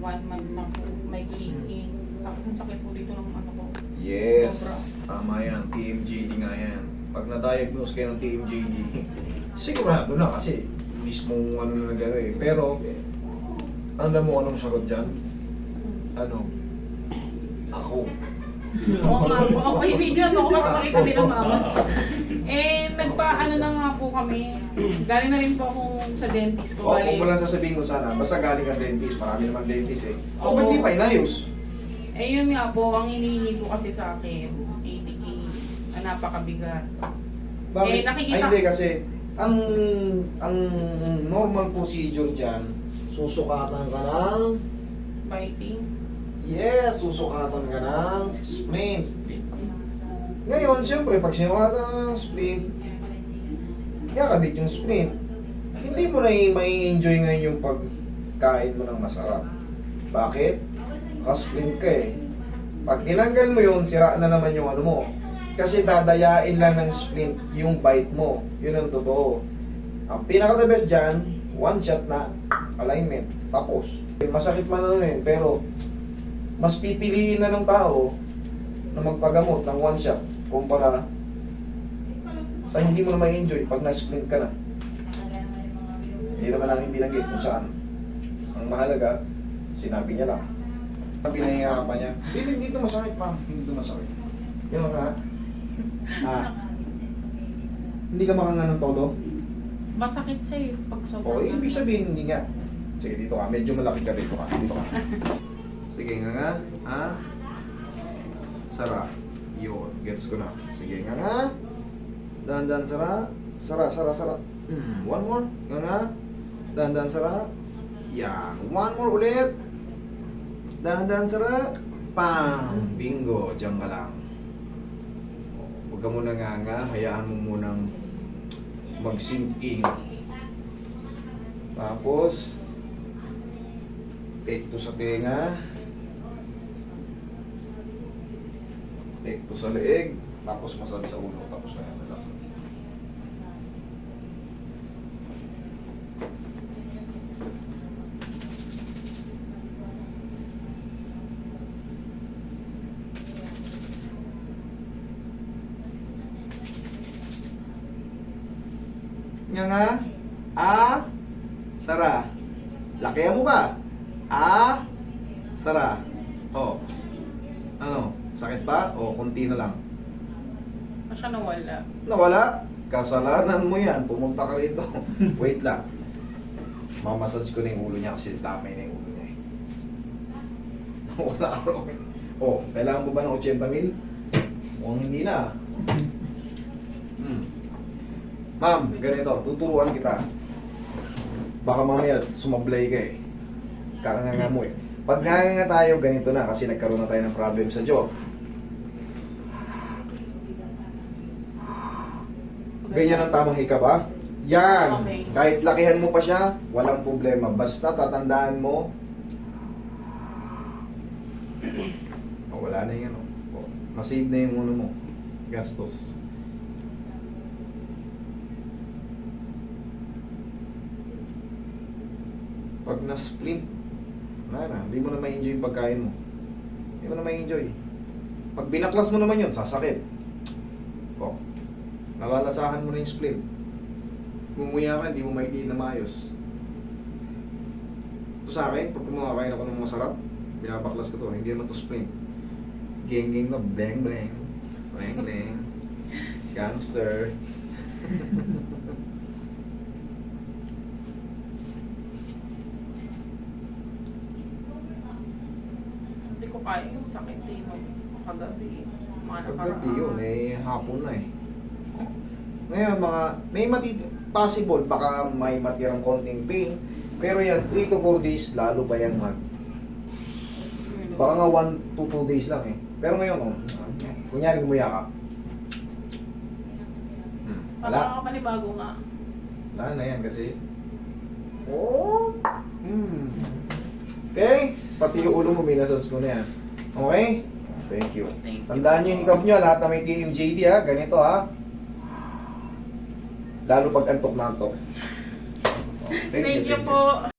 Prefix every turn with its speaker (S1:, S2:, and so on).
S1: 1 month na po. May clicking. Tapos ang sakit po dito ng ano ko.
S2: Yes,
S1: Sobra.
S2: tama yan. TMJD nga yan. Pag na-diagnose kayo ng TMJD, sigurado na kasi mismong ano na gano'n eh. Pero, alam mo anong sagot dyan? Ano? Ako.
S1: Oo nga po. Ako yung video ako para makita nila mama. Nagpa-ano na nga po kami. Galing na rin po akong sa dentist ko.
S2: O, kung mo lang sasabihin ko sana, basta galing ka dentist, marami naman dentist eh. O, ba't di pa inayos?
S1: Yun nga po, ang hinihingi po kasi sa akin, 80K, na napakabigat.
S2: Bakit?
S1: Nakikita-
S2: Ay, hindi kasi, ang normal procedure dyan, susukatan ka ng,
S1: Biting.
S2: yes, susukatan ka ng splint. Ngayon, siyempre, pag sinukatan ka ng splint, kakabit yung splint. Hindi mo na mai-enjoy ngayon yung pagkain mo ng masarap. Bakit? Ka-splint ka eh. Pag tinanggal mo yun, sira na naman yung ano mo. Kasi dadayain lang ng splint yung bite mo. Yun ang totoo. Ang pinaka-the best dyan, one shot na alignment. Tapos. Masakit man na yun, pero mas pipiliin na ng tao na magpagamot ng one shot kumpara sa hindi mo na ma-enjoy pag na-splint ka na. Hindi naman namin binanggit kung saan. Ang mahalaga, sinabi niya lang. Pinahihirapan niya. Dito masakit pa. Hindi masakit. Yun nga. Hindi ka makanga ng todo?
S1: Masakit siya eh, pag sobrang.
S2: O, ibig sabihin hindi nga. Sige, dito ka. Medyo malaki ka dito ka. Dito ka. Sige nga. Sara. Yun. Gets ko na. Sige nga. Dahan-dahan sara. Sara. One more. Nga. Dahan-dahan sara. Yan. One more ulit. Dahan-dahan sara. Pang! Bingo. Diyan ka lang. Huwag ka muna nga. Hayaan mo munang mag-sink in. Tapos, pekto sa tenga. Pekto sa leeg. Tapos massage sa ulo. Tapos na yan. Relax. Nga. Sara. Lakihan mo ba? Sara. Oh. Ano? Sakit ba? O konti na lang?
S1: Siya nawala.
S2: Nawala? Kasalanan mo yan. Pumunta ka rito. Wait lang. Mamassage ko na yung ulo niya kasi damay na yung ulo niya eh. Wala ka rin. Oh, kailangan mo ba ng 80 mil? Mukhang hindi na. Ma'am, ganito, tuturuan kita. Baka mamaya sumablay ka eh. Kakanganga mo eh. Pag nanganga tayo, ganito na kasi nagkaroon na tayo ng problem sa jaw. Ganyan ang tamang hika ba? Yan!
S1: Okay.
S2: Kahit lakihan mo pa siya, walang problema. Basta tatandaan mo, wala na yung ano. Masave na yung ano mo. Gastos. Pag na-splint, hindi mo na ma-enjoy yung pagkain mo. Hindi mo na ma-enjoy. Pag binaklas mo naman yun, sasakit. O, nalalasahan mo na yung splint. Gumuya ka, hindi mo maidiin na maayos. Ito sa akin, pag kumakain ako ng masarap, binabaklas ko to, hindi naman to splint. Geng-geng ko, blang-blang. Blang-blang. Gangster.
S1: Hindi ko kaya yung sakit eh. Kagabi.
S2: Paggabi yun, hapon na eh. Ngayon, possible, baka may matirang konting pain. Pero yan, 3 to 4 days, lalo pa yan baka nga 1 to 2 days lang eh. Pero ngayon, kunyari gumuya ka. Wala.
S1: Wala ka panibago nga.
S2: Wala na yan kasi. Okay? Pati yung ulo mo, minasas ko na yan. Okay? Thank you. Tandaan nyo yung hikap nyo, lahat na may TMJD ha. Ganito ha. Lalo pag antok na antok.
S1: Thank you po.